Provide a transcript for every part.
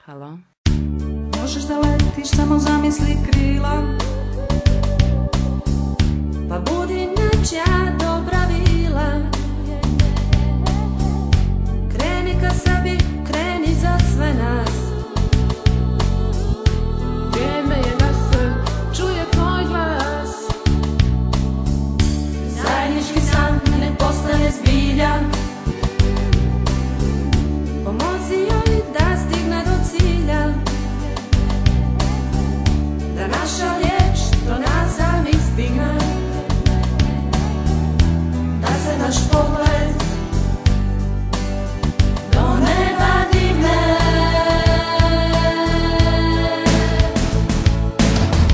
Halo? Možeš da letiš, samo zamisli krila, pa budi nečija dobra vila. Kreni ka sebi, kreni za sve nas. Vrijeme je da se čuje tvoj glas. Zajednički san ne postane zbilja. Pomozi joj da stigne do cilja, da naša riječ do nas samih stigne, da se naš pogled do neba digne.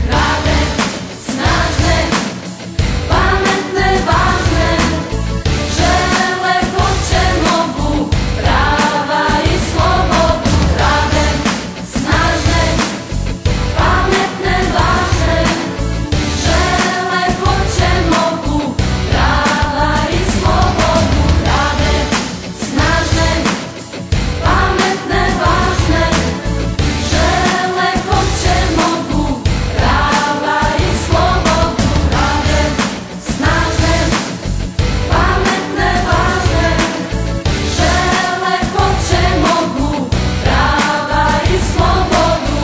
Hrabre, snažne, pametne, važne, žele, hoće, mogu, prava i slobodu. Hrabre, snažne, pametne, važne, žele, hoće, mogu, prava i slobodu. Hrabre, snažne, pametne, važne, žele, hoće, mogu, prava i slobodu. Hrabre, snažne, pametne, važne, žele, hoće, mogu, prava i slobodu.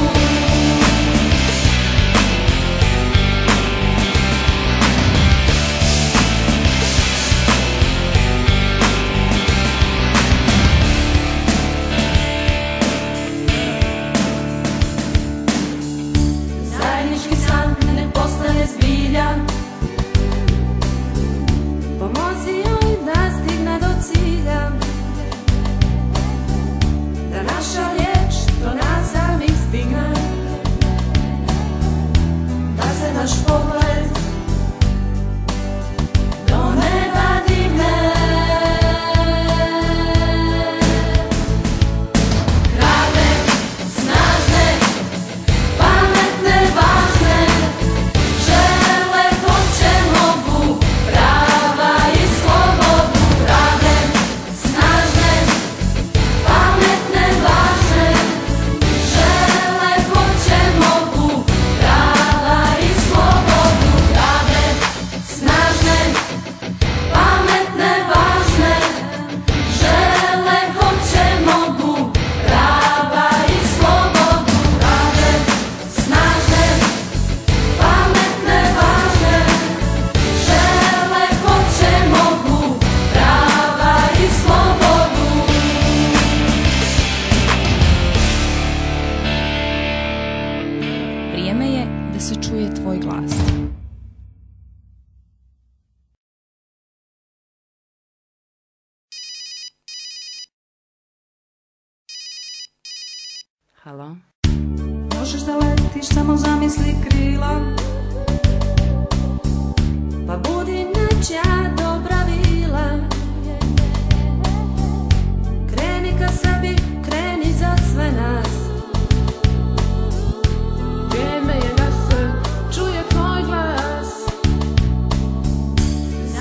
Zajednički san ne postane zbilja. Pomozi joj da stigne do cilja, da naša riječ do nas samih stigne, da se naš pogled do neba digne. Hrabre, snažne, pametne, važne, žele, hoće, mogu, prava i slobodu. Hrabre, snažne, pametne, važne, žele, hoće, mogu, prava i slobodu. Hrabre, snažne, pametne, važne, žele, hoće, mogu, prava i slobodu. Hrabre, snažne, pametne, važne, žele, hoće, mogu, prava i slobodu. Vrijeme je da se čuje tvoj glas. Halo? Možeš da letiš, samo zamisli krila, pa budi nečija dobra vila. Kreni ka sebi, kreni za sve nas. Vrijeme je da se čuje tvoj glas.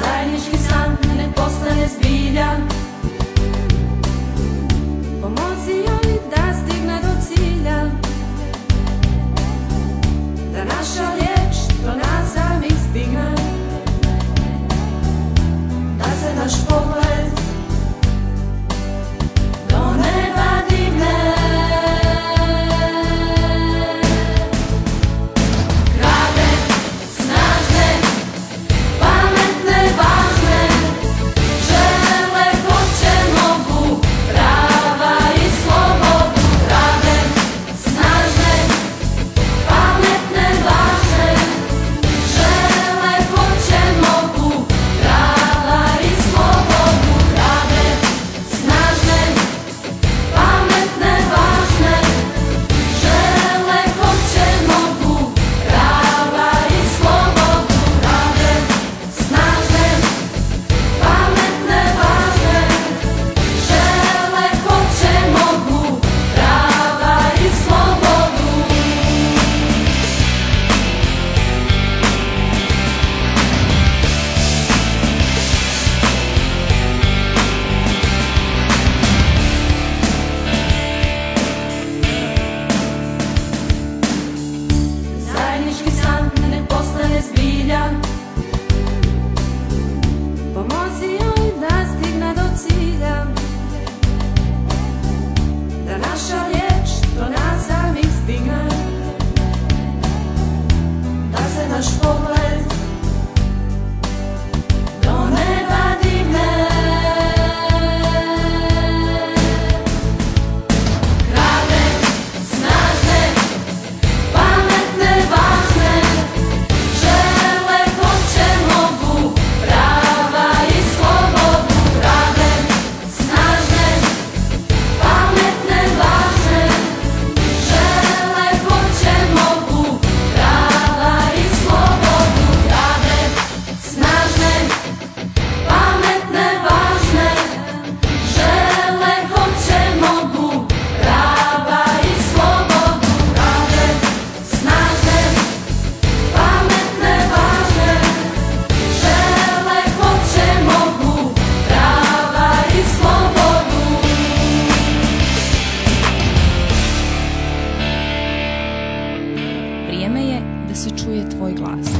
Zajednički san ne postane zbilja. Pomozi joj da stigne do cilja, da naša riječ tvoj glas.